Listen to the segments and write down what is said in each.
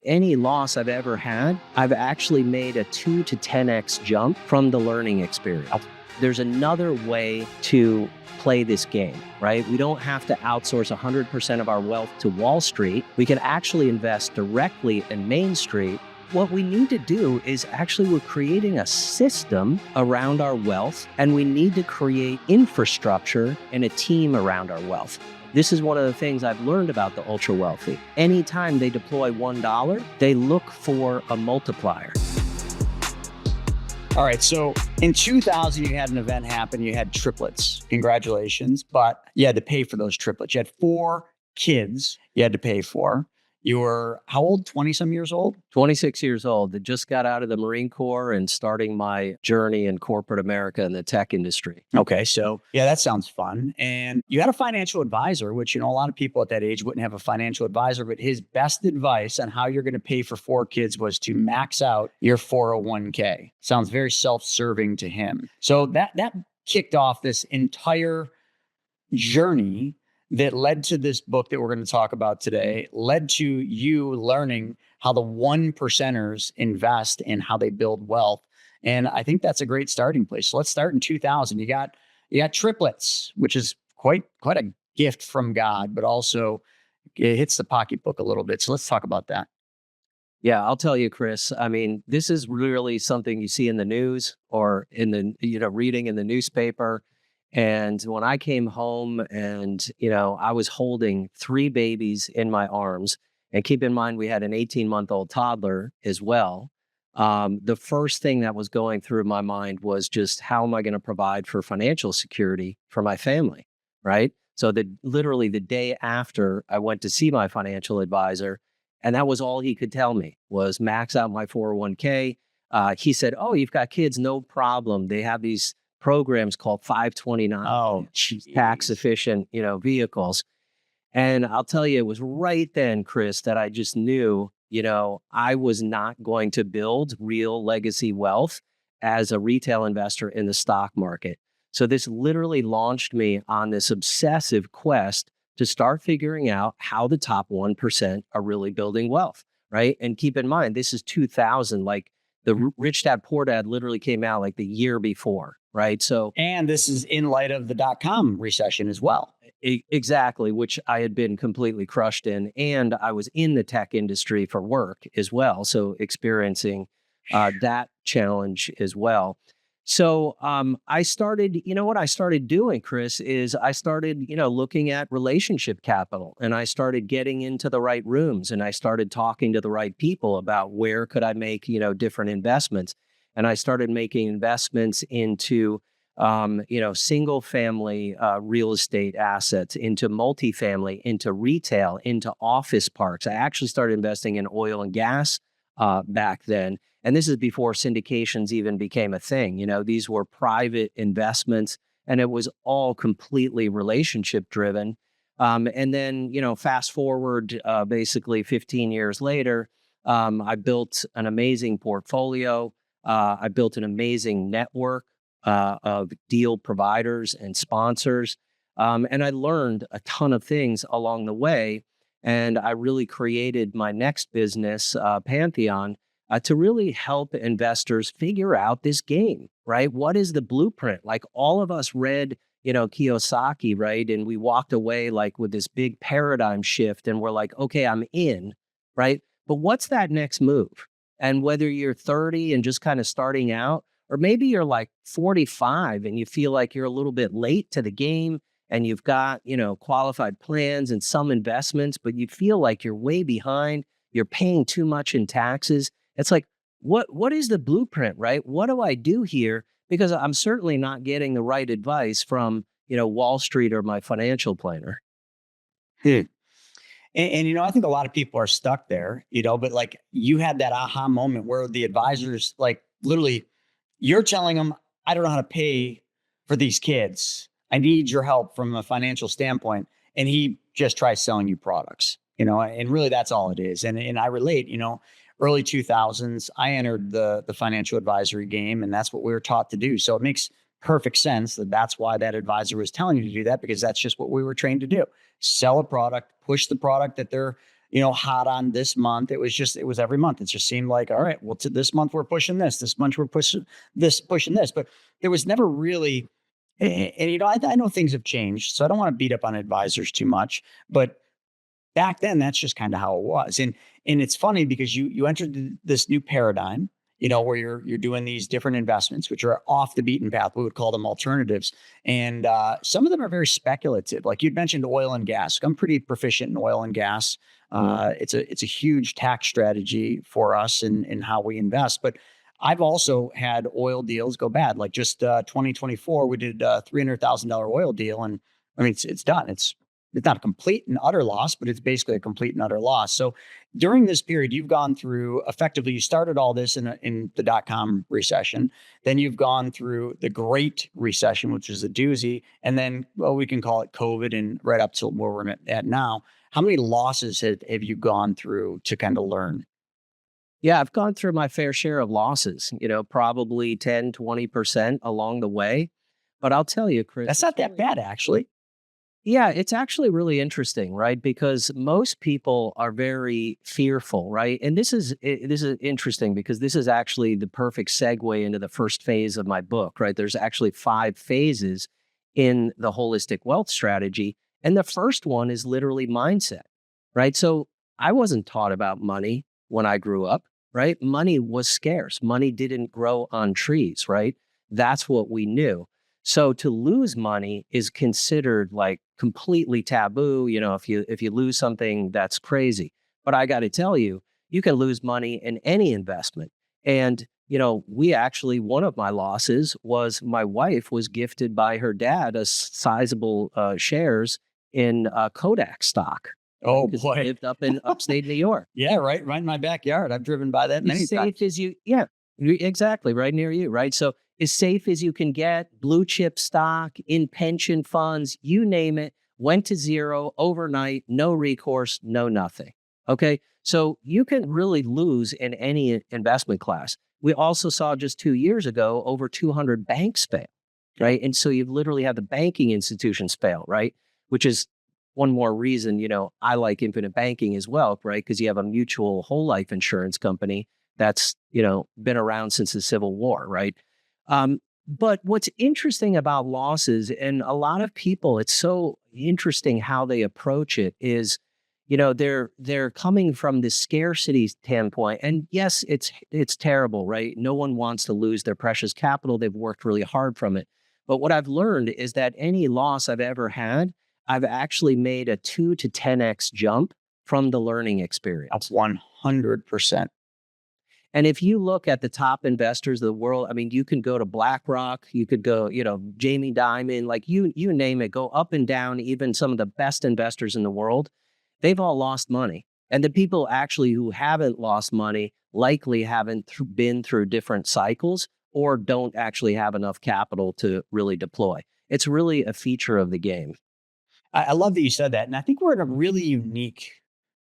any loss I've ever had, I've actually made a 2 to 10x jump from the learning experience. There's another way to play this game, right? We don't have to outsource 100% of our wealth to Wall Street. We can actually invest directly in Main Street. What we need to do is actually we're creating a system around our wealth, and we need to create infrastructure and a team around our wealth. This is one of the things I've learned about the ultra wealthy. Anytime they deploy $1, they look for a multiplier. All right, so in 2000, you had an event happen. You had triplets. Congratulations. But you had to pay for those triplets. You had 4 kids you had to pay for. You were, how old? 20-some years old? 26 years old. I just got out of the Marine Corps and starting my journey in corporate America in the tech industry. Okay, so yeah, that sounds fun. And you had a financial advisor, which, a lot of people at that age wouldn't have a financial advisor, but his best advice on how you're going to pay for 4 kids was to max out your 401k. Sounds very self-serving to him. So that kicked off this entire journey that led to this book that we're going to talk about today, led to you learning how the 1%ers invest and how they build wealth. And I think that's a great starting place. So let's start in 2000. You got triplets, which is quite a gift from God, but also it hits the pocketbook a little bit. So let's talk about that. Yeah, I'll tell you, Chris, I mean, this is really something you see in the news or in the, reading in the newspaper. And when I came home and, I was holding 3 babies in my arms, and keep in mind, we had an 18-month-old toddler as well. The first thing that was going through my mind was just, how am I going to provide for financial security for my family, right? So literally the day after I went to see my financial advisor, and that was all he could tell me was max out my 401k. He said, "Oh, you've got kids, no problem. They have these programs called 529 tax efficient, vehicles." And I'll tell you, it was right then, Chris, that I just knew, I was not going to build real legacy wealth as a retail investor in the stock market. So this literally launched me on this obsessive quest to start figuring out how the top 1% are really building wealth, right? And keep in mind, this is 2000, like the Rich Dad Poor Dad literally came out like the year before. Right. So, and this is in light of the .com recession as well. Exactly, which I had been completely crushed in. And I was in the tech industry for work as well. So experiencing that challenge as well. So I started, what I started doing, Chris, is I started, looking at relationship capital, and I started getting into the right rooms, and I started talking to the right people about where could I make, different investments. And I started making investments into, single family real estate assets, into multifamily, into retail, into office parks. I actually started investing in oil and gas back then. And this is before syndications even became a thing. These were private investments, and it was all completely relationship driven. And then, fast forward basically 15 years later, I built an amazing portfolio. I built an amazing network of deal providers and sponsors. And I learned a ton of things along the way. And I really created my next business, Pantheon, to really help investors figure out this game, right? What is the blueprint? Like, all of us read, Kiyosaki, right? And we walked away like with this big paradigm shift, and we're like, okay, I'm in, right? But what's that next move? And whether you're 30 and just kind of starting out, or maybe you're like 45 and you feel like you're a little bit late to the game, and you've got, qualified plans and some investments, but you feel like you're way behind, you're paying too much in taxes. It's like, what is the blueprint, right? What do I do here? Because I'm certainly not getting the right advice from, Wall Street or my financial planner. And I think a lot of people are stuck there, but like, you had that aha moment where the advisors, like, literally, you're telling them, I don't know how to pay for these kids. I need your help from a financial standpoint. And he just tries selling you products, and really that's all it is. And I relate, early 2000s, I entered the financial advisory game, and that's what we were taught to do. So it makes perfect sense that's why that advisor was telling you to do that, because that's just what we were trained to do. Sell a product, push the product that they're hot on this month. It was every month. It just seemed like, all right, well, this month we're pushing this month we're pushing this, but there was never really, and I know things have changed, so I don't want to beat up on advisors too much, but back then that's just kind of how it was. And it's funny because you entered this new paradigm, where you're doing these different investments, which are off the beaten path. We would call them alternatives. And some of them are very speculative. Like you'd mentioned oil and gas. I'm pretty proficient in oil and gas. It's a huge tax strategy for us in how we invest. But I've also had oil deals go bad. Like just 2024, we did a $300,000 oil deal. And I mean, it's done. It's not a complete and utter loss, but it's basically a complete and utter loss. So during this period, you've gone through effectively, you started all this in the dot-com recession. Then you've gone through the Great Recession, which is a doozy. And then, well, we can call it COVID and right up to where we're at now. How many losses have you gone through to kind of learn? Yeah, I've gone through my fair share of losses, probably 10, 20% along the way. But I'll tell you, Chris, That's not that bad, actually. yeah, it's actually really interesting, right? Because most people are very fearful, right? And this is interesting because this is actually the perfect segue into the first phase of my book, right? There's actually 5 phases in the holistic wealth strategy, and the first one is literally mindset, right? So I wasn't taught about money when I grew up, right? Money was scarce. Money didn't grow on trees, right? That's what we knew. So to lose money is considered like completely taboo. If you lose something, that's crazy. But I got to tell you, you can lose money in any investment. And we actually, one of my losses was my wife was gifted by her dad a sizable shares in Kodak stock. Right? Oh 'Cause he boy. lived up in upstate New York. Yeah, right in my backyard. I've driven by that many As times. safe as you, yeah, exactly, right near you, right? So as safe as you can get, blue chip stock in pension funds, you name it, went to zero overnight, no recourse, no nothing. Okay, so you can really lose in any investment class. We also saw just 2 years ago over 200 banks fail, right? And so you've literally had the banking institutions fail, right? Which is one more reason, I like infinite banking as well, right? Because you have a mutual whole life insurance company that's, been around since the Civil War, right? But what's interesting about losses, and a lot of people, it's so interesting how they approach it is, they're coming from the scarcity standpoint. And yes, it's terrible, right? No one wants to lose their precious capital. They've worked really hard from it. But what I've learned is that any loss I've ever had, I've actually made a 2 to 10x jump from the learning That's experience. 100%. And if you look at the top investors of the world, I mean, you can go to BlackRock, you could go, Jamie Dimon, like you name it, go up and down, even some of the best investors in the world, they've all lost money. And the people actually who haven't lost money likely haven't been through different cycles or don't actually have enough capital to really deploy. It's really a feature of the game. I love that you said that. And I think we're in a really unique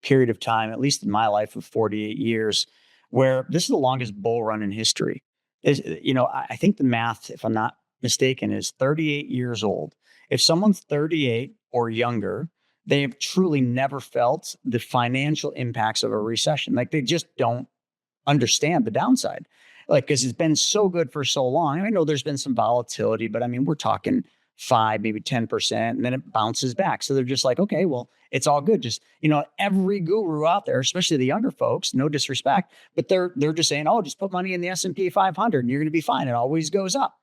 period of time, at least in my life of 48 years, where this is the longest bull run in history. I think the math, if I'm not mistaken, is 38 years old. If someone's 38 or younger, they have truly never felt the financial impacts of a recession. Like they just don't understand the downside. Like, because it's been so good for so long. I know there's been some volatility, but I mean, we're talking 5, maybe 10%, and then it bounces back. So they're just like, okay, well, it's all good. Just, every guru out there, especially the younger folks, no disrespect, but they're just saying, oh, just put money in the S&P 500 and you're going to be fine. It always goes up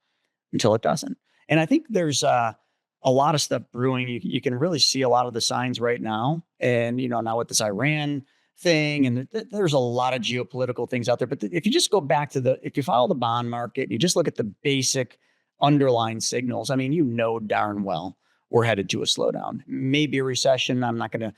until it doesn't. And I think there's a lot of stuff brewing. You can really see a lot of the signs right now. And, now with this Iran thing, and there's a lot of geopolitical things out there. But if you just go back to if you follow the bond market, you just look at the basic underlying signals. I mean, darn well we're headed to a slowdown, maybe a recession. I'm not going to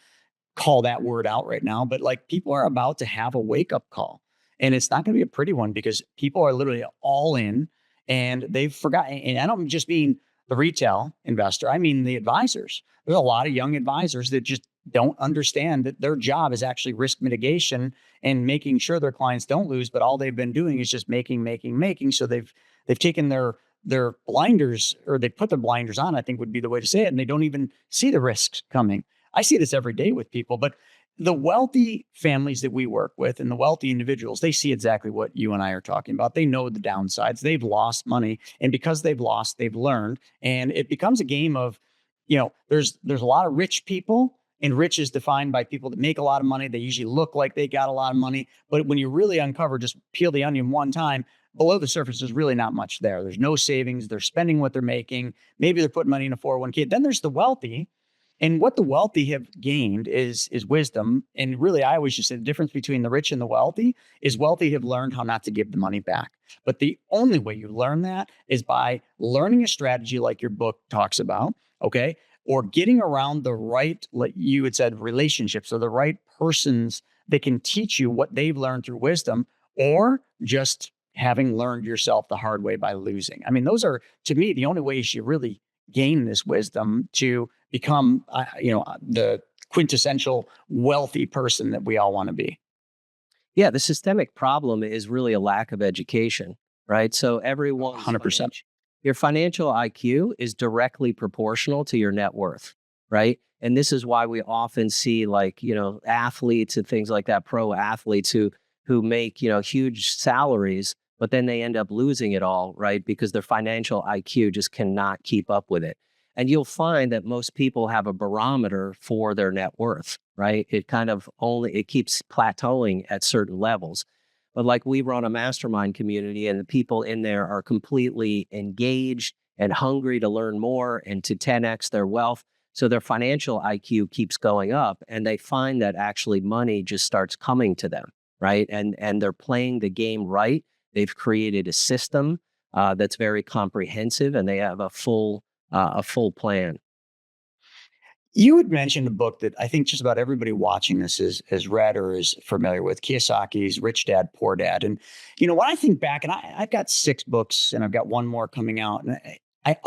call that word out right now, but like people are about to have a wake up call, and it's not going to be a pretty one because people are literally all in and they've forgotten. And I don't just mean the retail investor, I mean the advisors. There's a lot of young advisors that just don't understand that their job is actually risk mitigation and making sure their clients don't lose. But all they've been doing is just making. So they've taken their blinders, or they put their blinders on, I think would be the way to say it. And they don't even see the risks coming. I see this every day with people, but the wealthy families that we work with and the wealthy individuals, they see exactly what you and I are talking about. They know the downsides. They've lost money. And because they've lost, they've learned. And it becomes a game of, there's a lot of rich people, and rich is defined by people that make a lot of money. They usually look like they got a lot of money. But when you really uncover, just peel the onion one time, below the surface, there's really not much there. There's no savings. They're spending what they're making. Maybe they're putting money in a 401k. Then there's the wealthy. And what the wealthy have gained is wisdom. And really, I always just say the difference between the rich and the wealthy is wealthy have learned how not to give the money back. But the only way you learn that is by learning a strategy like your book talks about, okay? Or getting around the right, like you had said, relationships, or the right persons that can teach you what they've learned through wisdom, or just having learned yourself the hard way by losing. I mean, those are, to me, the only ways you really gain this wisdom to become, the quintessential wealthy person that we all want to be. Yeah, the systemic problem is really a lack of education, right? So everyone's 100%. your financial IQ is directly proportional to your net worth, right? And this is why we often see like, athletes and things like that, pro athletes who make, huge salaries, but then they end up losing it all, right? Because their financial IQ just cannot keep up with it. And you'll find that most people have a barometer for their net worth, right? It keeps plateauing at certain levels. But like we run a mastermind community and the people in there are completely engaged and hungry to learn more and to 10x their wealth. So their financial IQ keeps going up and they find that actually money just starts coming to them, right? And they're playing the game right. They've created a system that's very comprehensive and they have a full plan. You had mentioned a book that I think just about everybody watching this has read or is familiar with, Kiyosaki's Rich Dad, Poor Dad. And, when I think back, and I've got 6 books and I've got one more coming out. And I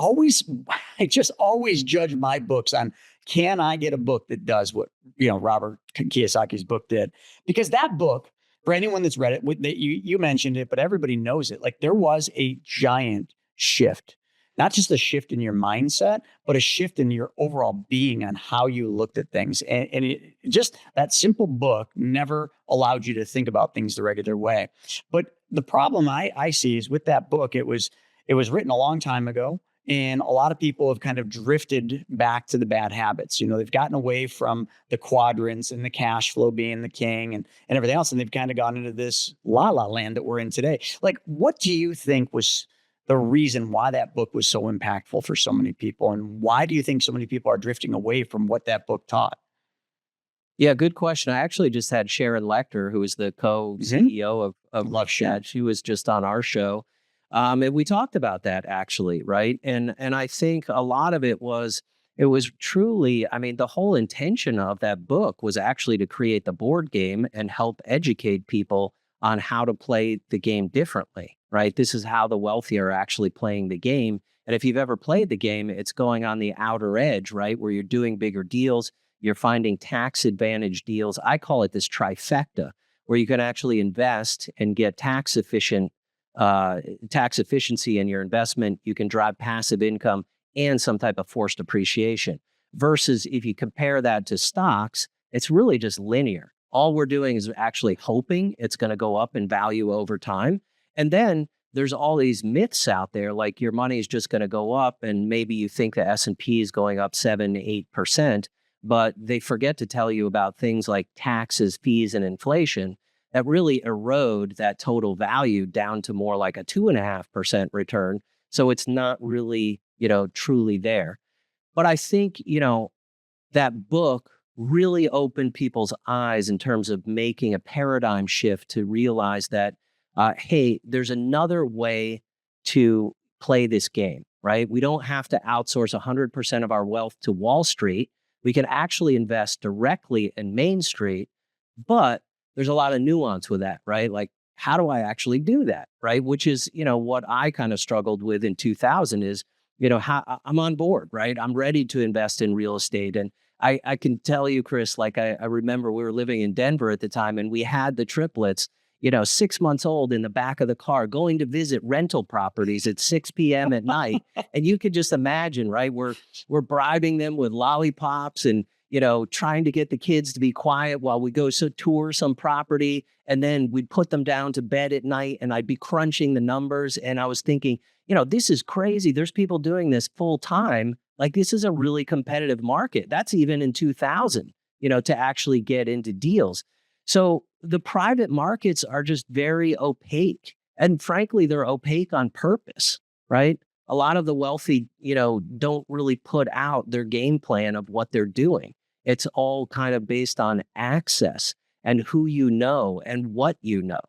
just always judge my books on, can I get a book that does what, Robert Kiyosaki's book did? Because that book, for anyone that's read it, you mentioned it, but everybody knows it. Like there was a giant shift. Not just a shift in your mindset, but a shift in your overall being on how you looked at things. And just that simple book never allowed you to think about things the regular way. But the problem I see is with that book, it was written a long time ago. And a lot of people have kind of drifted back to the bad habits. They've gotten away from the quadrants and the cash flow being the king and everything else. And they've kind of gone into this la la land that we're in today. Like, what do you think was the reason why that book was so impactful for so many people? And why do you think so many people are drifting away from what that book taught? Yeah, good question. I actually just had Sharon Lechter, who is the co-CEO of Love Sharon. She was just on our show. And we talked about that actually, right? And I think a lot of it was truly, I mean, the whole intention of that book was actually to create the board game and help educate people on how to play the game differently, right? This is how the wealthy are actually playing the game. And if you've ever played the game, it's going on the outer edge, right? Where you're doing bigger deals, you're finding tax advantage deals. I call it this trifecta, where you can actually invest and get tax efficiency in your investment. You can drive passive income and some type of forced appreciation. Versus if you compare that to stocks, it's really just linear. All we're doing is actually hoping it's going to go up in value over time. And then there's all these myths out there, like your money is just going to go up, and maybe you think the S&P is going up 7-8%, but they forget to tell you about things like taxes, fees, and inflation that really erode that total value down to more like a 2.5% return. So it's not really, truly there. But I think, that book really opened people's eyes in terms of making a paradigm shift to realize that, hey, there's another way to play this game, right? We don't have to outsource 100% of our wealth to Wall Street. We can actually invest directly in Main Street, but there's a lot of nuance with that, right? Like, how do I actually do that, right? Which is, what I kind of struggled with in 2000 is, how I'm on board, right? I'm ready to invest in real estate. And I can tell you, Chris, like I remember we were living in Denver at the time and we had the triplets, 6 months old in the back of the car going to visit rental properties at 6 p.m. at night. And you could just imagine, right? We're bribing them with lollipops and, trying to get the kids to be quiet while we go tour some property. And then we'd put them down to bed at night and I'd be crunching the numbers. And I was thinking, this is crazy. There's people doing this full time. Like, this is a really competitive market. That's even in 2000, to actually get into deals. So the private markets are just very opaque. And frankly, they're opaque on purpose, right? A lot of the wealthy, don't really put out their game plan of what they're doing. It's all kind of based on access and who you know and what you know,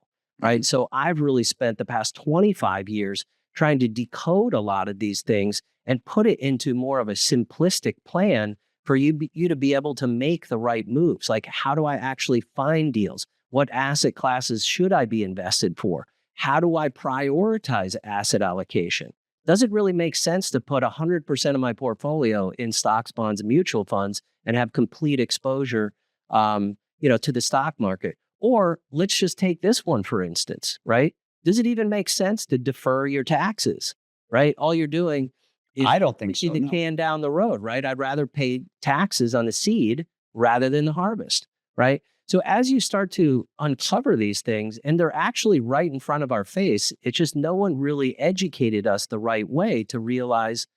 right? So I've really spent the past 25 years trying to decode a lot of these things and put it into more of a simplistic plan for you to be able to make the right moves. Like, how do I actually find deals? What asset classes should I be invested for? How do I prioritize asset allocation? Does it really make sense to put 100% of my portfolio in stocks, bonds, and mutual funds and have complete exposure, to the stock market? Or let's just take this one, for instance, right? Does it even make sense to defer your taxes, right? All you're doing is I don't think so. kicking the can down the road, right? I'd rather pay taxes on the seed rather than the harvest, right? So as you start to uncover these things, and they're actually right in front of our face, it's just no one really educated us the right way to realize,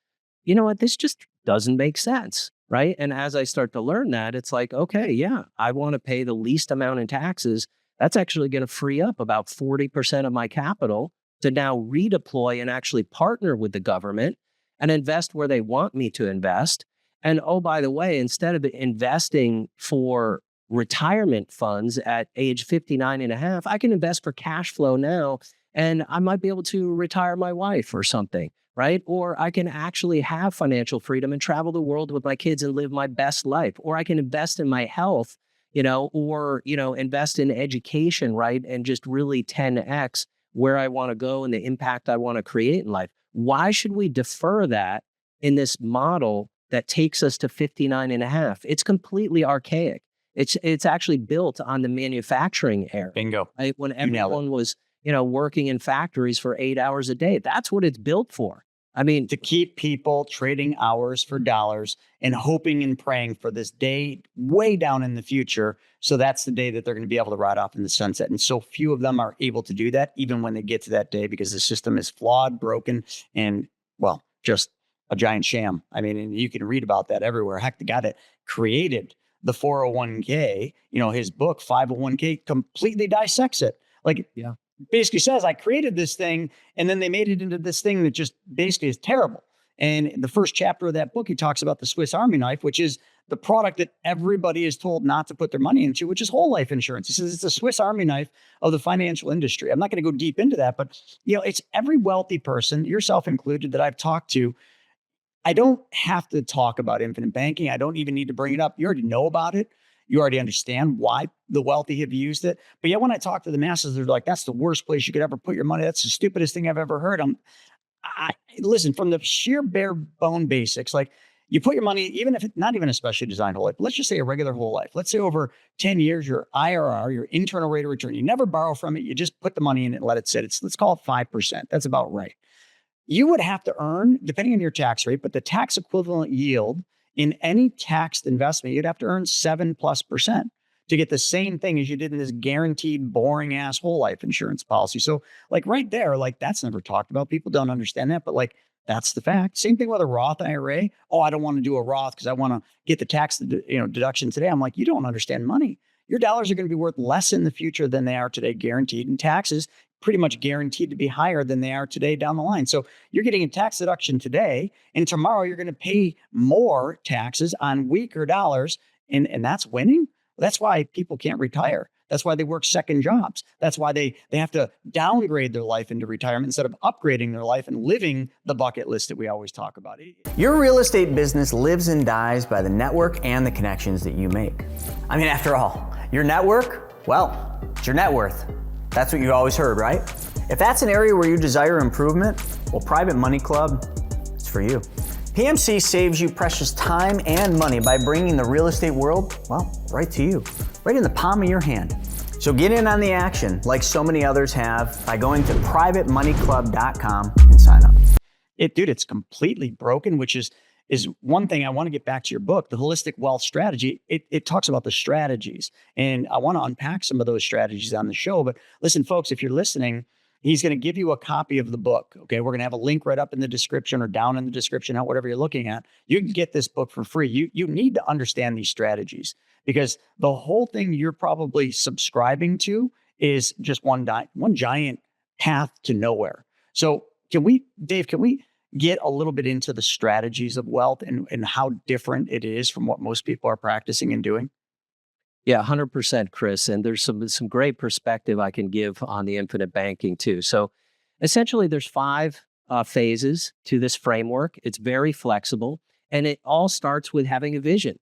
this just doesn't make sense, right? And as I start to learn that, it's like, okay, yeah, I want to pay the least amount in taxes. That's actually going to free up about 40% of my capital to now redeploy and actually partner with the government and invest where they want me to invest. And oh, by the way, instead of investing for retirement funds at age 59 and a half, I can invest for cash flow now, and I might be able to retire my wife or something, right? Or I can actually have financial freedom and travel the world with my kids and live my best life. Or I can invest in my health, or invest in education, right? And just really 10x where I want to go and the impact I want to create in life. Why should we defer that in this model that takes us to 59 and a half? It's completely archaic. It's actually built on the manufacturing era. Bingo. Right? When everyone was, working in factories for 8 hours a day. That's what it's built for. I mean, to keep people trading hours for dollars and hoping and praying for this day way down in the future. So that's the day that they're going to be able to ride off in the sunset. And so few of them are able to do that, even when they get to that day, because the system is flawed, broken, and, well, just a giant sham. I mean, and you can read about that everywhere. Heck, the guy that created the 401k, his book, 501k, completely dissects it. Like, yeah. Basically says, I created this thing, and then they made it into this thing that just basically is terrible. And the first chapter of that book, he talks about the Swiss Army knife, which is the product that everybody is told not to put their money into, which is whole life insurance. He says it's the Swiss Army knife of the financial industry. I'm not going to go deep into that, but it's every wealthy person, yourself included, that I've talked to. I don't have to talk about infinite banking. I don't even need to bring it up. You already know about it. You already understand why the wealthy have used it. But yet when I talk to the masses, they're like, that's the worst place you could ever put your money. That's the stupidest thing I've ever heard. Listen, from the sheer bare bone basics, like, you put your money, even if it's not even a specially designed whole life, let's just say a regular whole life. Let's say over 10 years, your IRR, your internal rate of return, you never borrow from it. You just put the money in it and let it sit. Let's call it 5%. That's about right. You would have to earn, depending on your tax rate, but the tax equivalent yield in any taxed investment, you'd have to earn 7+% to get the same thing as you did in this guaranteed boring ass whole life insurance policy. So like right there, like that's never talked about. People don't understand that, but like that's the fact. Same thing with a Roth IRA. Oh, I don't want to do a Roth because I want to get the tax deduction today. I'm like, you don't understand money. Your dollars are going to be worth less in the future than they are today, guaranteed. And taxes pretty much guaranteed to be higher than they are today down the line. So you're getting a tax deduction today, and tomorrow you're going to pay more taxes on weaker dollars. And that's winning. That's why people can't retire. That's why they work second jobs. That's why they have to downgrade their life into retirement instead of upgrading their life and living the bucket list that we always talk about. Your real estate business lives and dies by the network and the connections that you make. I mean, after all, your network, well, it's your net worth. That's what you always heard, right? If that's an area where you desire improvement, well, Private Money Club, it's for you. PMC saves you precious time and money by bringing the real estate world, well, right to you, right in the palm of your hand. So get in on the action like so many others have by going to privatemoneyclub.com and sign up. Dude, it's completely broken, which is is one thing I want to get back to your book, the holistic wealth strategy. It talks about the strategies, and I want to unpack some of those strategies on the show. But listen, folks, if you're listening, he's going to give you a copy of the book. Okay. We're going to have a link right up in the description or down in the description, whatever you're looking at. You can get this book for free. You need to understand these strategies, because the whole thing you're probably subscribing to is just one giant path to nowhere. So Dave, can we get a little bit into the strategies of wealth and how different it is from what most people are practicing and doing? Yeah, 100%, Chris. And there's some great perspective I can give on the infinite banking too. So essentially, there's five phases to this framework. It's very flexible, and it all starts with having a vision,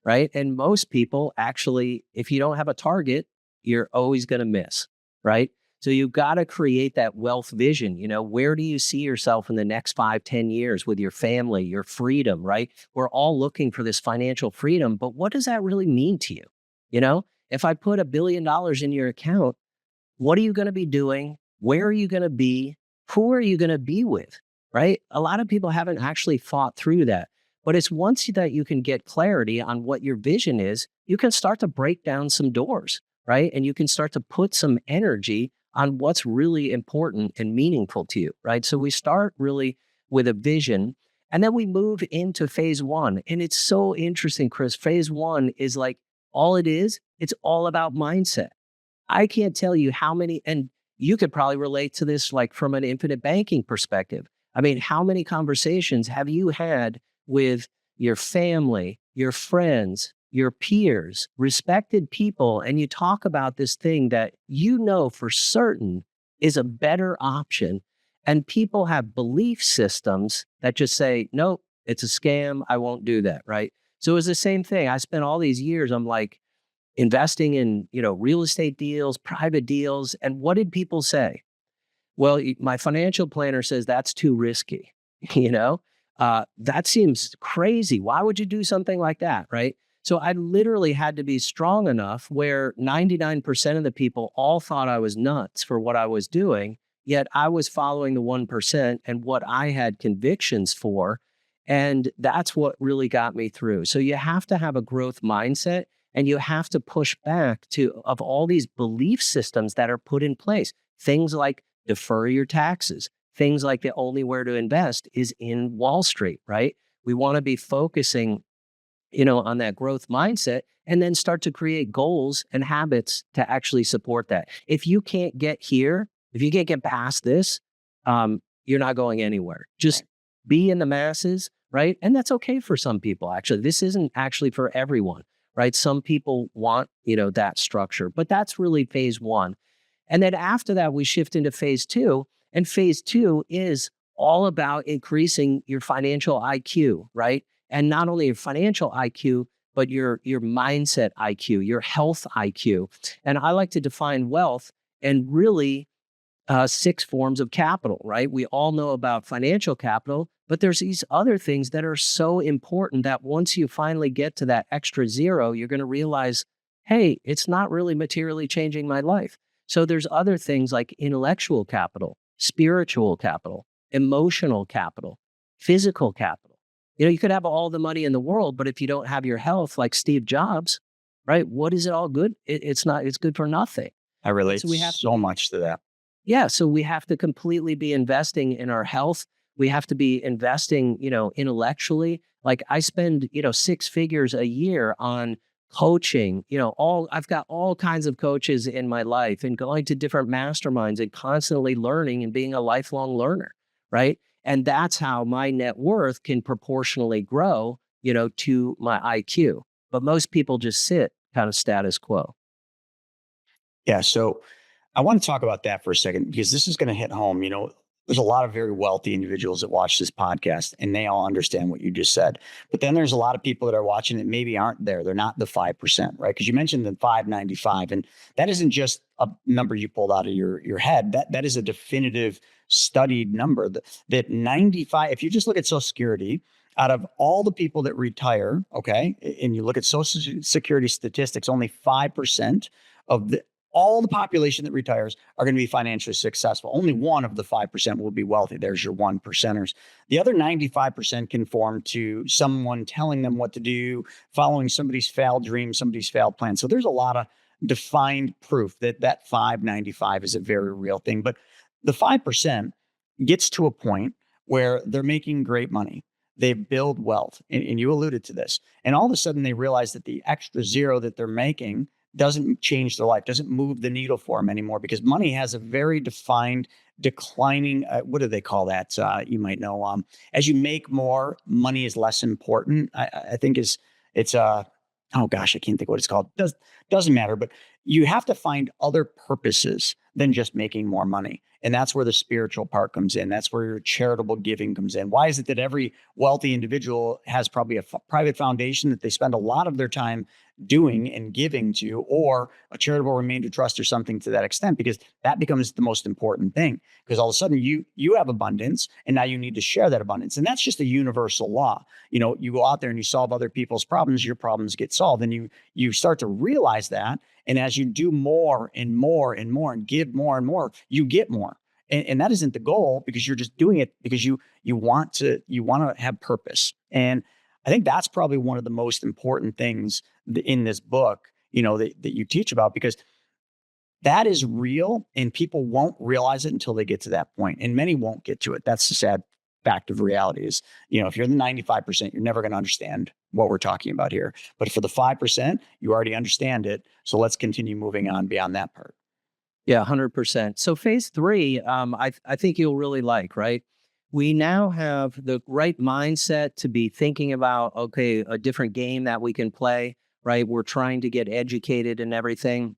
right? And most people actually, if you don't have a target, you're always going to miss, right? So you've got to create that wealth vision. Where do you see yourself in the next 5, 10 years with your family, your freedom, right? We're all looking for this financial freedom, but what does that really mean to you? If I put $1 billion in your account, what are you going to be doing? Where are you going to be? Who are you going to be with, right? A lot of people haven't actually thought through that. But it's once that you can get clarity on what your vision is, you can start to break down some doors, right? And you can start to put some energy on what's really important and meaningful to you, right? So we start really with a vision, and then we move into phase one. And it's so interesting, Chris. Phase one is like, all it is, it's all about mindset. I can't tell you how many, and you could probably relate to this like from an infinite banking perspective. I mean, how many conversations have you had with your family, your friends, your peers, respected people, and you talk about this thing that you know for certain is a better option, and people have belief systems that just say, nope, it's a scam, I won't do that, right? So it was the same thing. I spent all these years, I'm like investing in, real estate deals, private deals. And what did people say? Well, my financial planner says that's too risky. That seems crazy. Why would you do something like that? Right. So I literally had to be strong enough where 99% of the people all thought I was nuts for what I was doing. Yet I was following the 1% and what I had convictions for. And that's what really got me through. So you have to have a growth mindset, and you have to push back of all these belief systems that are put in place. Things like defer your taxes, things like the only where to invest is in Wall Street, right? We want to be focusing, on that growth mindset, and then start to create goals and habits to actually support that. If you can't get here, if you can't get past this, you're not going anywhere. Just be in the masses, right? And that's okay for some people, actually. This isn't actually for everyone, right? Some people want, that structure, but that's really phase one. And then after that, we shift into phase two. And phase two is all about increasing your financial IQ, right? And not only your financial IQ, but your mindset IQ, your health IQ. And I like to define wealth and really 6 forms of capital, right? We all know about financial capital, but there's these other things that are so important that once you finally get to that extra zero, you're going to realize, hey, it's not really materially changing my life. So there's other things like intellectual capital, spiritual capital, emotional capital, physical capital. You could have all the money in the world, but if you don't have your health like Steve Jobs, right? What is it all good? It's good for nothing. I relate so much to that. Yeah. So we have to completely be investing in our health. We have to be investing, intellectually. Like I spend, 6 figures a year on coaching, I've got all kinds of coaches in my life and going to different masterminds and constantly learning and being a lifelong learner. Right. And that's how my net worth can proportionally grow, to my IQ. But most people just sit kind of status quo. Yeah. So I want to talk about that for a second, because this is going to hit home. There's a lot of very wealthy individuals that watch this podcast, and they all understand what you just said. But then there's a lot of people that are watching that maybe aren't there. They're not the 5%, right? Because you mentioned the 595, and that isn't just a number you pulled out of your head. That is a definitive studied number that 95, if you just look at Social Security, out of all the people that retire, okay, and you look at Social Security statistics, only 5% of all the population that retires are going to be financially successful. Only one of the 5% will be wealthy. There's your 1%ers. The other 95% conform to someone telling them what to do, following somebody's failed dream, somebody's failed plan. So there's a lot of defined proof that 595 is a very real thing. But the 5% gets to a point where they're making great money. They build wealth. And you alluded to this. And all of a sudden they realize that the extra zero that they're making doesn't change their life, doesn't move the needle for them anymore, because money has a very defined declining, what do they call that? You might know, as you make more, money is less important. I think it's oh gosh, I can't think what it's called. Doesn't matter, but you have to find other purposes than just making more money. And that's where the spiritual part comes in. That's where your charitable giving comes in. Why is it that every wealthy individual has probably a private foundation that they spend a lot of their time doing and giving to, or a charitable remainder trust or something to that extent? Because that becomes the most important thing. Because all of a sudden you have abundance, and now you need to share that abundance. And that's just a universal law. You go out there and you solve other people's problems, your problems get solved. And you start to realize that. And as you do more and more and more and give more and more, you get more. And that isn't the goal, because you're just doing it because you want to have purpose. And I think that's probably one of the most important things in this book, that you teach about, because that is real and people won't realize it until they get to that point. And many won't get to it. That's the sad fact of reality is, if you're the 95%, you're never going to understand what we're talking about here. But for the 5%, you already understand it. So let's continue moving on beyond that part. Yeah, 100%. So phase 3, I think you'll really like, right? We now have the right mindset to be thinking about, okay, a different game that we can play, right? We're trying to get educated and everything.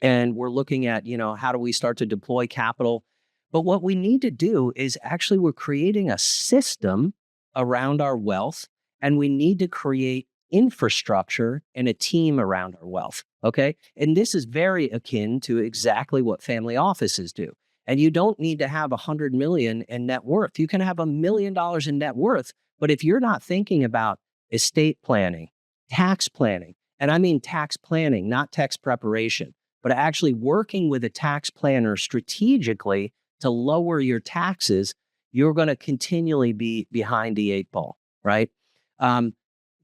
And we're looking at, how do we start to deploy capital? But what we need to do is actually we're creating a system around our wealth, and we need to create infrastructure and a team around our wealth. Okay. And this is very akin to exactly what family offices do. And you don't need to have 100 million in net worth. You can have $1 million in net worth. But if you're not thinking about estate planning, tax planning, and I mean tax planning, not tax preparation, but actually working with a tax planner strategically to lower your taxes, you're going to continually be behind the 8 ball, right?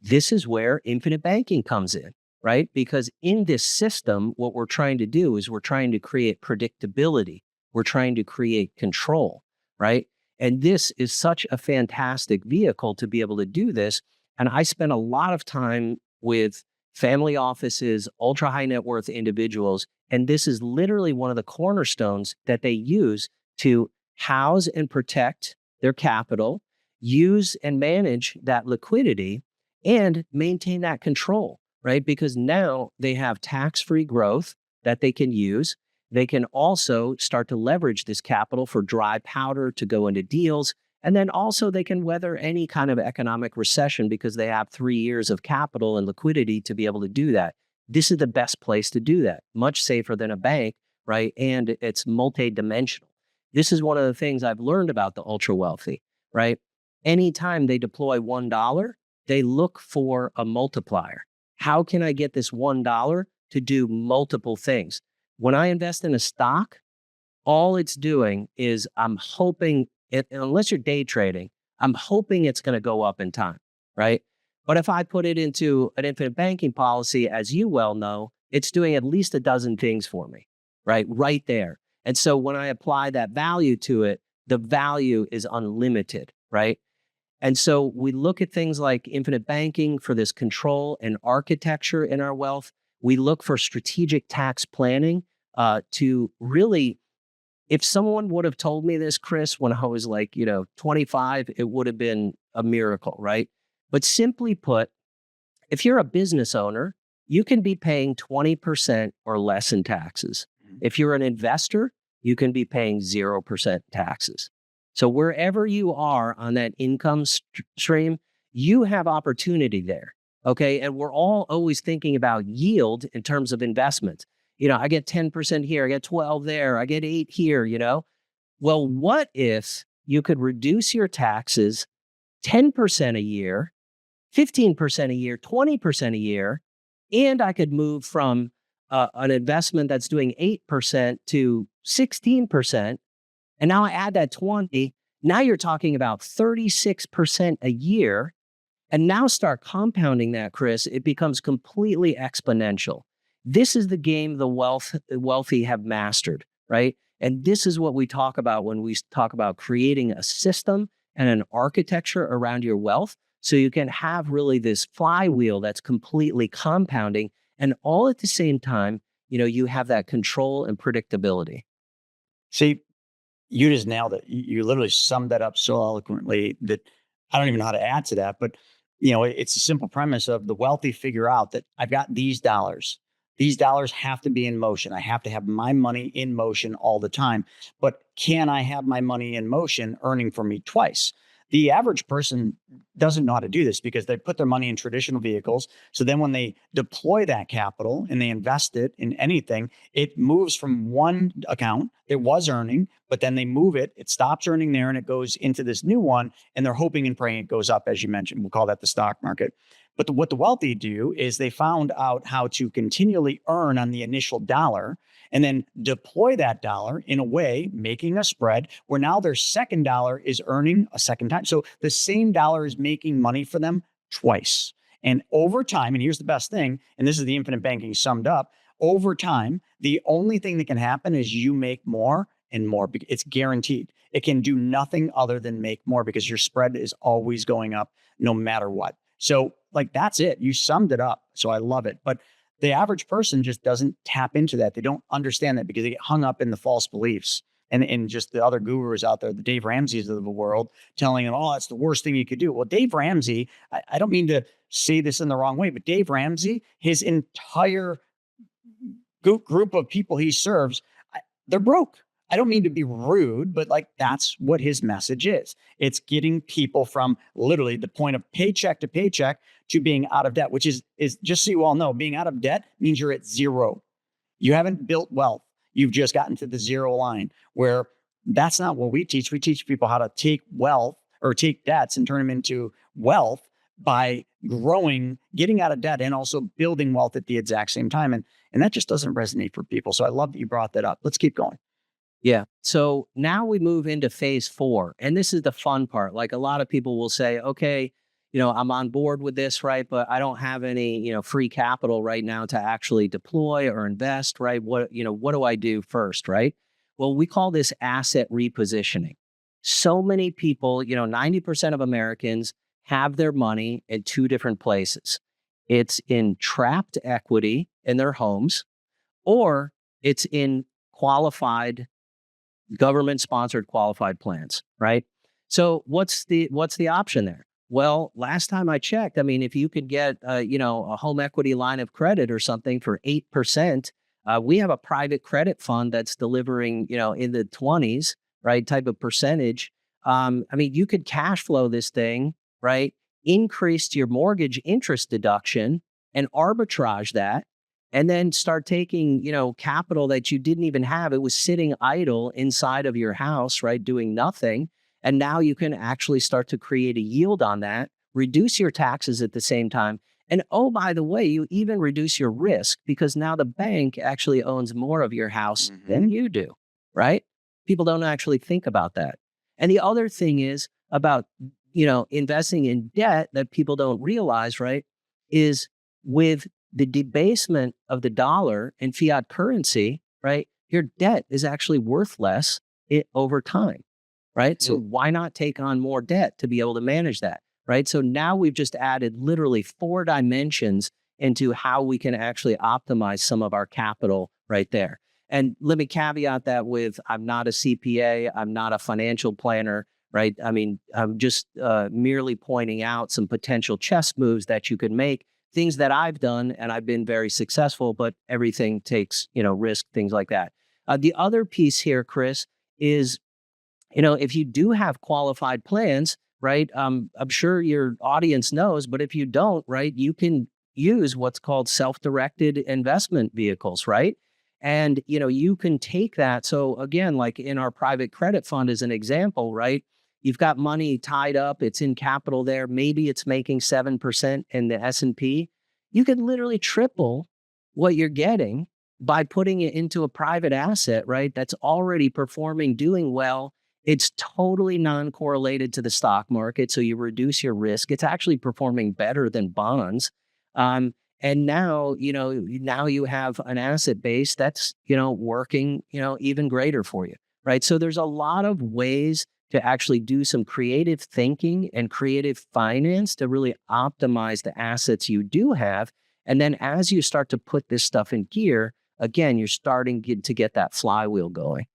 This is where infinite banking comes in, right? Because in this system, what we're trying to do is we're trying to create predictability. We're trying to create control, right? And this is such a fantastic vehicle to be able to do this. And I spent a lot of time with family offices, ultra high net worth individuals. And this is literally one of the cornerstones that they use to house and protect their capital, use and manage that liquidity, and maintain that control, right? Because now they have tax-free growth that they can use. They can also start to leverage this capital for dry powder to go into deals. And then also they can weather any kind of economic recession because they have 3 years of capital and liquidity to be able to do that. This is the best place to do that. Much safer than a bank, right? And it's multidimensional. This is one of the things I've learned about the ultra wealthy, right? Anytime they deploy $1, they look for a multiplier. How can I get this $1 to do multiple things? When I invest in a stock, all it's doing is I'm hoping, unless you're day trading, I'm hoping it's going to go up in time, right? But if I put it into an infinite banking policy, as you well know, it's doing at least a dozen things for me, right? Right there. And so when I apply that value to it, the value is unlimited, right? And so we look at things like infinite banking for this control and architecture in our wealth. We look for strategic tax planning to really, if someone would have told me this, Chris, when I was like, 25, it would have been a miracle, right? But simply put, if you're a business owner, you can be paying 20% or less in taxes. If you're an investor, you can be paying 0% taxes. So wherever you are on that income stream, you have opportunity there, okay? And we're all always thinking about yield in terms of investments. I get 10% here, I get 12 there, I get 8 here, Well, what if you could reduce your taxes 10% a year, 15% a year, 20% a year, and I could move from an investment that's doing 8% to 16%, and now I add that 20, now you're talking about 36% a year. And now start compounding that, Chris, it becomes completely exponential. This is the game the wealthy have mastered, right? And this is what we talk about when we talk about creating a system and an architecture around your wealth, so you can have really this flywheel that's completely compounding, and all at the same time, you have that control and predictability. See, you just nailed it. You literally summed that up so eloquently that I don't even know how to add to that. But it's a simple premise of the wealthy figure out that I've got these dollars. These dollars have to be in motion. I have to have my money in motion all the time. But can I have my money in motion earning for me twice? The average person doesn't know how to do this because they put their money in traditional vehicles. So then when they deploy that capital and they invest it in anything, it moves from one account that was earning, but then they move it, it stops earning there and it goes into this new one. And they're hoping and praying it goes up, as you mentioned. We'll call that the stock market. But what the wealthy do is they found out how to continually earn on the initial dollar and then deploy that dollar in a way, making a spread where now their second dollar is earning a second time. So the same dollar is making money for them twice. And over time, and here's the best thing, and this is the infinite banking summed up, over time, the only thing that can happen is you make more and more. It's guaranteed. It can do nothing other than make more because your spread is always going up no matter what. So that's it. You summed it up. So I love it. But the average person just doesn't tap into that. They don't understand that because they get hung up in the false beliefs and just the other gurus out there, the Dave Ramseys of the world, telling them, oh, that's the worst thing you could do. Well, Dave Ramsey, I don't mean to say this in the wrong way, but Dave Ramsey, his entire group of people he serves, they're broke. I don't mean to be rude, but that's what his message is. It's getting people from literally the point of paycheck to paycheck to being out of debt, which is just so you all know, being out of debt means you're at zero. You haven't built wealth. You've just gotten to the zero line, where that's not what we teach. We teach people how to take wealth or take debts and turn them into wealth by growing, getting out of debt, and also building wealth at the exact same time. And that just doesn't resonate for people. So I love that you brought that up. Let's keep going. Yeah. So now we move into phase 4. And this is the fun part. A lot of people will say, okay, I'm on board with this, right? But I don't have any, free capital right now to actually deploy or invest, right? What do I do first, right? Well, we call this asset repositioning. So many people, 90% of Americans have their money in 2 different places. It's in trapped equity in their homes, or it's in qualified government-sponsored qualified plans, right? So what's the option there? Well, last time I checked, if you could get a home equity line of credit or something for 8%, we have a private credit fund that's delivering, in the 20s, right, type of percentage. You could cash flow this thing, right? Increase your mortgage interest deduction and arbitrage that. And then start taking, capital that you didn't even have. It was sitting idle inside of your house, right, doing nothing. And now you can actually start to create a yield on that, reduce your taxes at the same time. And oh, by the way, you even reduce your risk because now the bank actually owns more of your house than you do, right? People don't actually think about that. And the other thing is about, investing in debt that people don't realize, right, is with the debasement of the dollar and fiat currency, right, your debt is actually worth less over time, right? So why not take on more debt to be able to manage that, right? So now we've just added literally 4 dimensions into how we can actually optimize some of our capital right there. And let me caveat that with, I'm not a CPA, I'm not a financial planner, right? I'm just merely pointing out some potential chess moves that you could make, things that I've done, and I've been very successful, but everything takes, risk, things like that. The other piece here, Chris, is, if you do have qualified plans, right, I'm sure your audience knows, but if you don't, right, you can use what's called self-directed investment vehicles, right? And, you can take that. So again, like in our private credit fund as an example, right? You've got money tied up, it's in capital there. Maybe it's making 7% in the S&P. You could literally triple what you're getting by putting it into a private asset, right, that's already performing, doing well. It's totally non-correlated to the stock market, so you reduce your risk. It's actually performing better than bonds. And now, now you have an asset base that's, working, even greater for you, right? So there's a lot of ways to actually do some creative thinking and creative finance to really optimize the assets you do have. And then as you start to put this stuff in gear, again, you're starting to get that flywheel going.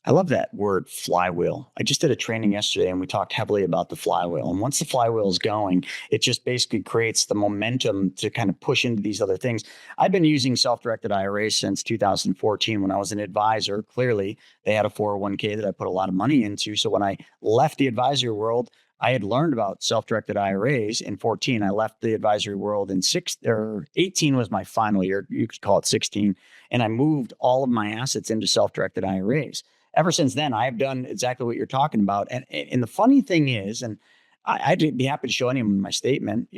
I love that word flywheel. I just did a training yesterday and we talked heavily about the flywheel. And once the flywheel is going, it just basically creates the momentum to kind of push into these other things. I've been using self-directed IRAs since 2014 when I was an advisor. Clearly, they had a 401k that I put a lot of money into. So when I left the advisory world, I had learned about self-directed IRAs in 14. I left the advisory world in 18 was my final year. You could call it 16. And I moved all of my assets into self-directed IRAs. Ever since then, I have done exactly what you're talking about. And the funny thing is, and I'd be happy to show anyone my statement,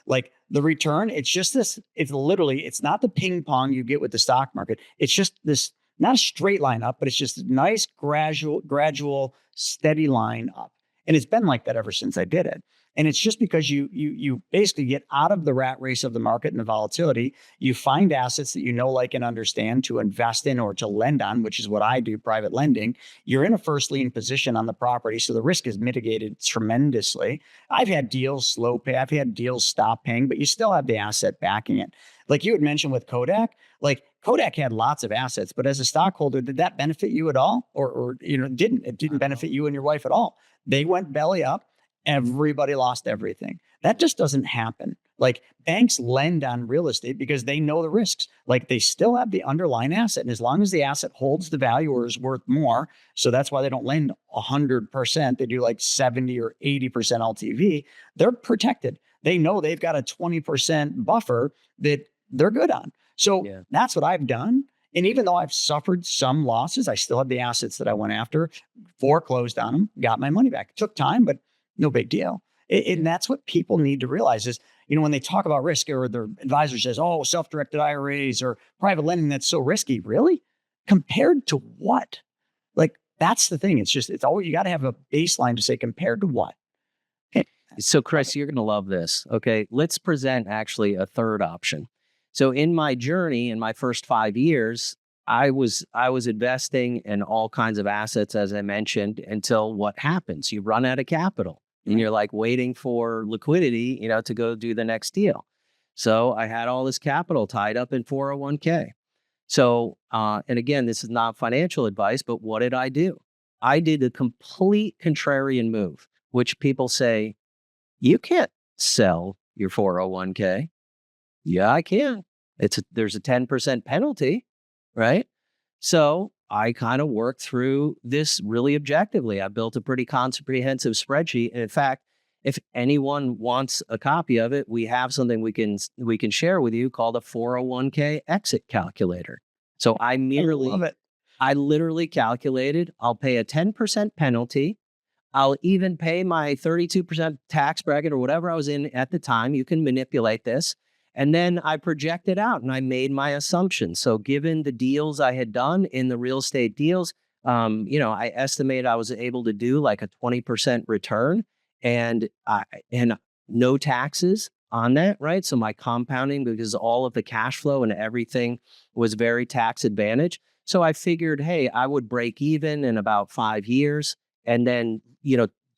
like the return, it's just this, it's not the ping pong you get with the stock market. It's just this, not a straight line up, but it's just a nice, gradual, steady line up. And it's been like that ever since I did it. And it's just because you basically get out of the rat race of the market and the volatility. You find assets that like, and understand to invest in or to lend on, which is what I do, private lending. You're in a first lien position on the property, so the risk is mitigated tremendously. I've had deals slow pay. I've had deals stop paying, but you still have the asset backing it. Like you had mentioned with Kodak, like Kodak had lots of assets, but as a stockholder, did that benefit you at all? Or it didn't benefit you and your wife at all. They went belly up. Everybody lost everything. That just doesn't happen. Like banks lend on real estate because they know the risks. Like they still have the underlying asset. And as long as the asset holds the value or is worth more, so that's why they don't lend 100%. They do like 70 or 80% LTV. They're protected. They know they've got a 20% buffer that they're good on. So That's what I've done. And even though I've suffered some losses, I still have the assets that I went after, foreclosed on them, got my money back. It took time, but no big deal. And that's what people need to realize is, when they talk about risk or their advisor says, oh, self-directed IRAs or private lending, that's so risky. Really? Compared to what? Like, that's the thing. It's always, you got to have a baseline to say compared to what? So Chris, you're going to love this. Okay. Let's present actually a third option. So in my journey, in my first 5 years, I was investing in all kinds of assets, as I mentioned, until what happens? You run out of capital. And you're like waiting for liquidity, to go do the next deal. So I had all this capital tied up in 401k. So, and again, this is not financial advice, but what did I do? I did a complete contrarian move, which people say, you can't sell your 401k. Yeah, I can. There's a 10% penalty, right? So I kind of worked through this really objectively. I built a pretty comprehensive spreadsheet. And in fact, if anyone wants a copy of it, we have something we can share with you called a 401k exit calculator. So I literally calculated, I'll pay a 10% penalty. I'll even pay my 32% tax bracket or whatever I was in at the time. You can manipulate this. And then I projected out and I made my assumptions. So given the deals I had done in the real estate deals, I estimated I was able to do like a 20% return and no taxes on that, right? So my compounding, because all of the cash flow and everything was very tax advantage. So I figured, hey, I would break even in about 5 years and then,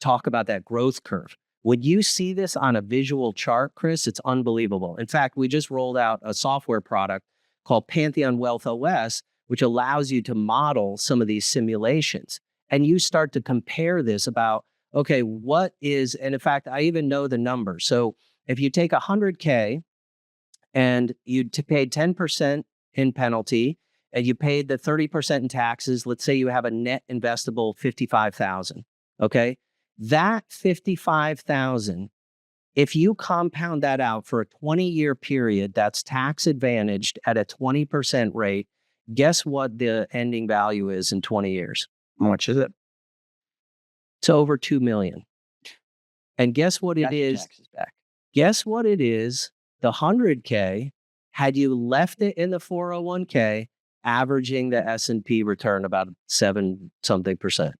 talk about that growth curve. When you see this on a visual chart, Chris, it's unbelievable. In fact, we just rolled out a software product called Pantheon Wealth OS, which allows you to model some of these simulations. And you start to compare this about, okay, and in fact, I even know the number. So if you take 100K and you paid 10% in penalty and you paid the 30% in taxes, let's say you have a net investable 55,000, okay? That 55,000, if you compound that out for a 20-year period, that's tax advantaged at a 20% rate. Guess what the ending value is in 20 years? How much is it? It's over 2 million. And guess what it is? Taxes back. Guess what it is? The 100K Had you left it in the 401k, averaging the S&P return about 7 something percent.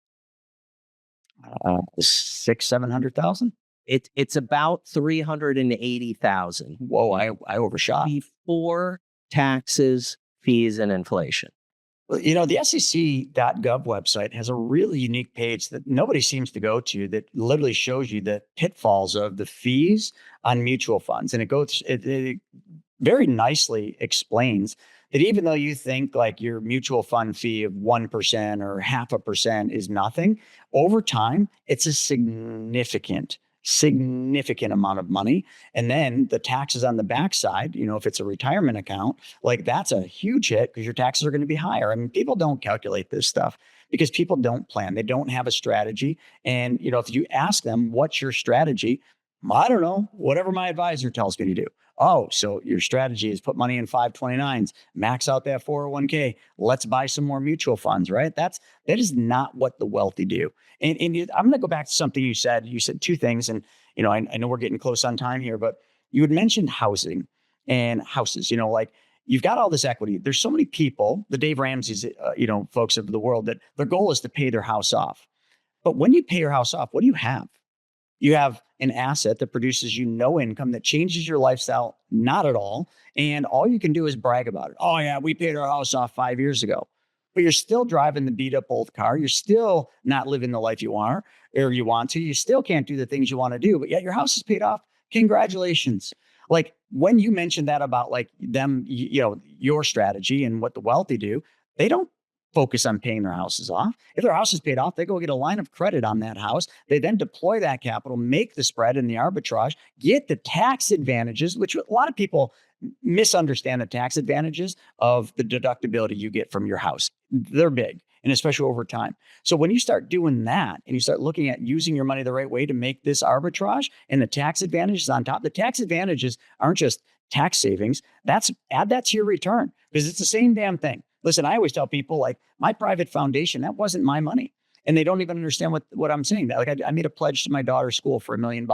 700,000. It's about 380,000. Whoa, I overshot. Before taxes, fees, and inflation. Well, the SEC.gov website has a really unique page that nobody seems to go to that literally shows you the pitfalls of the fees on mutual funds. And it very nicely explains that even though you think like your mutual fund fee of 1% or 0.5% is nothing, over time, it's a significant amount of money. And then the taxes on the backside, if it's a retirement account, like that's a huge hit because your taxes are going to be higher. I mean, people don't calculate this stuff because people don't plan. They don't have a strategy. And, if you ask them, what's your strategy? I don't know, whatever my advisor tells me to do. Oh, so your strategy is put money in 529s, max out that 401k. Let's buy some more mutual funds, right? That is not what the wealthy do. And I'm going to go back to something you said. You said two things, and I know we're getting close on time here, but you had mentioned housing and houses. Like you've got all this equity. There's so many people, the Dave Ramsey's, folks of the world, that their goal is to pay their house off. But when you pay your house off, what do you have? You have an asset that produces you no income, that changes your lifestyle, not at all. And all you can do is brag about it. Oh yeah, we paid our house off 5 years ago. But you're still driving the beat up old car. You're still not living the life you are or you want to. You still can't do the things you want to do, but yet your house is paid off. Congratulations. Like when you mentioned that about like them, your strategy and what the wealthy do, they don't focus on paying their houses off. If their house is paid off, they go get a line of credit on that house. They then deploy that capital, make the spread and the arbitrage, get the tax advantages, which a lot of people misunderstand the tax advantages of the deductibility you get from your house. They're big, and especially over time. So when you start doing that and you start looking at using your money the right way to make this arbitrage and the tax advantages on top, the tax advantages aren't just tax savings. Add that to your return because it's the same damn thing. Listen, I always tell people like my private foundation, that wasn't my money. And they don't even understand what I'm saying. Like I made a pledge to my daughter's school for $1 million.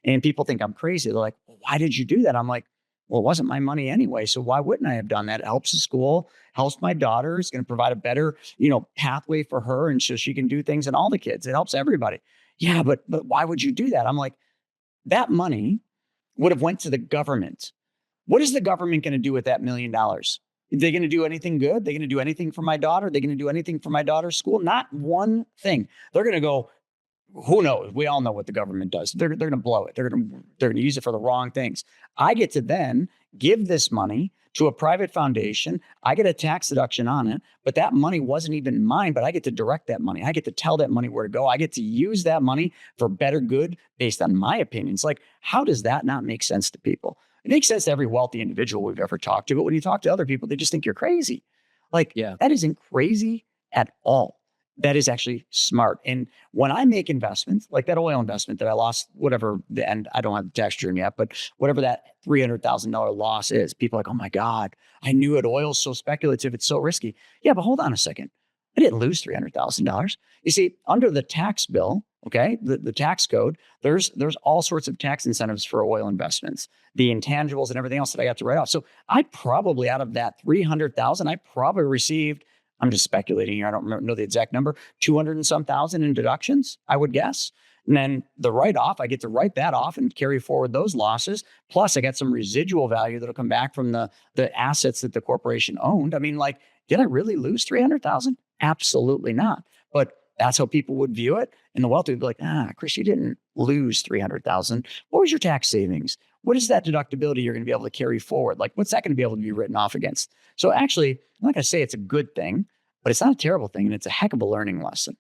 And people think I'm crazy. They're like, well, why did you do that? I'm like, well, it wasn't my money anyway. So why wouldn't I have done that? It helps the school, helps my daughter. It's going to provide a better, pathway for her. And so she can do things and all the kids. It helps everybody. Yeah, but why would you do that? I'm like, that money would have went to the government. What is the government going to do with that $1 million? Are they going to do anything good? Are they going to do anything for my daughter? Are they going to do anything for my daughter's school? Not one thing. They're going to go, who knows? We all know what the government does. They're going to blow it. They're going to use it for the wrong things. I get to then give this money to a private foundation. I get a tax deduction on it, but that money wasn't even mine, but I get to direct that money. I get to tell that money where to go. I get to use that money for better good based on my opinions. Like, how does that not make sense to people? It makes sense to every wealthy individual we've ever talked to, but when you talk to other people, they just think you're crazy. Like, that isn't crazy at all. That is actually smart. And when I make investments, like that oil investment that I lost, whatever the end, I don't have the tax return yet, but whatever that $300,000 loss is, people are like, oh my God, I knew it. Oil's so speculative. It's so risky. Yeah, but hold on a second. I didn't lose $300,000. You see, under the tax bill, okay, the tax code, there's all sorts of tax incentives for oil investments, the intangibles and everything else that I got to write off. So I probably, out of that $300,000, I probably received, I'm just speculating here, I don't know the exact number, 200 and some thousand in deductions, I would guess. And then the write-off, I get to write that off and carry forward those losses. Plus, I got some residual value that'll come back from the assets that the corporation owned. I mean, like, did I really lose 300,000? Absolutely not. But that's how people would view it. And the wealthy would be like, Chris, you didn't lose 300,000. What was your tax savings? What is that deductibility you're going to be able to carry forward? Like, what's that going to be able to be written off against? So actually, I'm not going to say it's a good thing, but it's not a terrible thing. And it's a heck of a learning lesson.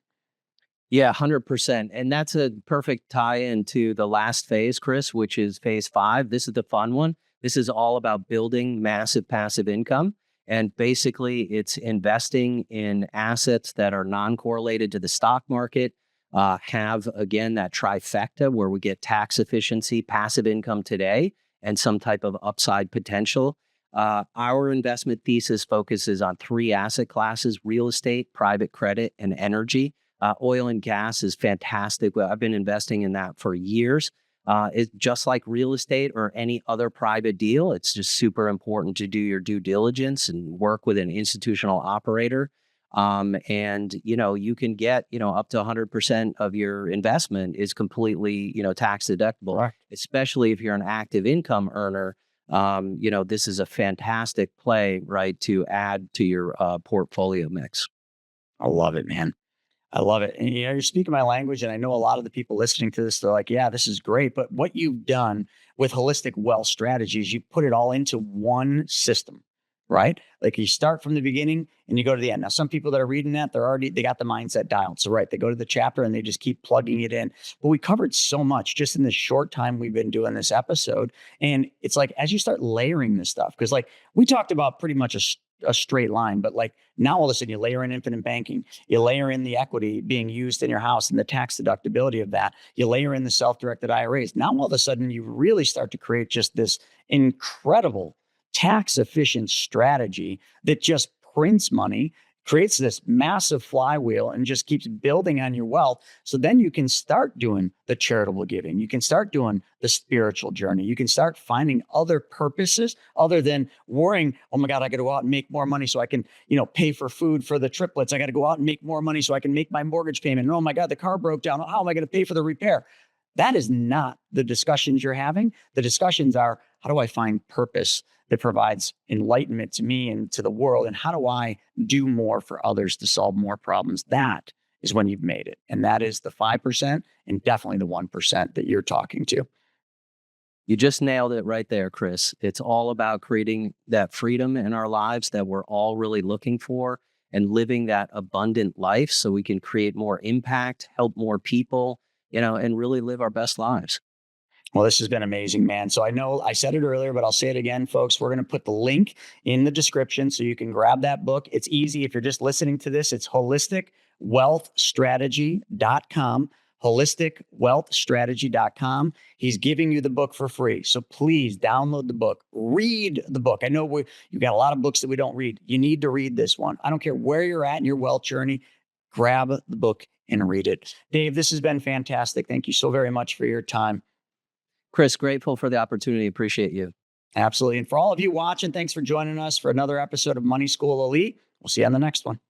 Yeah, 100%. And that's a perfect tie into the last phase, Chris, which is phase 5. This is the fun one. This is all about building massive passive income. And basically, it's investing in assets that are non-correlated to the stock market, have, again, that trifecta where we get tax efficiency, passive income today, and some type of upside potential. Our investment thesis focuses on 3 asset classes: real estate, private credit, and energy. Oil and gas is fantastic. Well, I've been investing in that for years. It's just like real estate or any other private deal. It's just super important to do your due diligence and work with an institutional operator. And you can get up to 100% of your investment is completely tax deductible, Correct. especially if you're an active income earner. This is a fantastic play, right, to add to your portfolio mix. I love it, man. I love it. And you're speaking my language, and I know a lot of the people listening to this, they're like, yeah, this is great. But what you've done with holistic wealth strategies, you put it all into one system, right? Like you start from the beginning and you go to the end. Now, some people that are reading that, they got the mindset dialed. So, right, they go to the chapter and they just keep plugging it in. But we covered so much just in this short time we've been doing this episode. And it's like, as you start layering this stuff, because like we talked about pretty much a straight line, but like now all of a sudden you layer in infinite banking, you layer in the equity being used in your house and the tax deductibility of that, you layer in the self-directed IRAs. Now all of a sudden you really start to create just this incredible tax efficient strategy that just prints money, creates this massive flywheel and just keeps building on your wealth. So then you can start doing the charitable giving. You can start doing the spiritual journey. You can start finding other purposes other than worrying, oh my God, I got to go out and make more money so I can, pay for food for the triplets. I got to go out and make more money so I can make my mortgage payment. And oh my God, the car broke down. How am I going to pay for the repair? That is not the discussions you're having. The discussions are, how do I find purpose that provides enlightenment to me and to the world? And how do I do more for others to solve more problems? That is when you've made it. And that is the 5% and definitely the 1% that you're talking to. You just nailed it right there, Chris. It's all about creating that freedom in our lives that we're all really looking for and living that abundant life so we can create more impact, help more people, and really live our best lives. Well, this has been amazing, man. So I know I said it earlier, but I'll say it again, folks. We're going to put the link in the description so you can grab that book. It's easy. If you're just listening to this, it's holisticwealthstrategy.com, holisticwealthstrategy.com. He's giving you the book for free. So please download the book, read the book. I know you got a lot of books that we don't read. You need to read this one. I don't care where you're at in your wealth journey. Grab the book and read it. Dave, this has been fantastic. Thank you so very much for your time. Chris, grateful for the opportunity. Appreciate you. Absolutely. And for all of you watching, thanks for joining us for another episode of Money School Elite. We'll see you on the next one.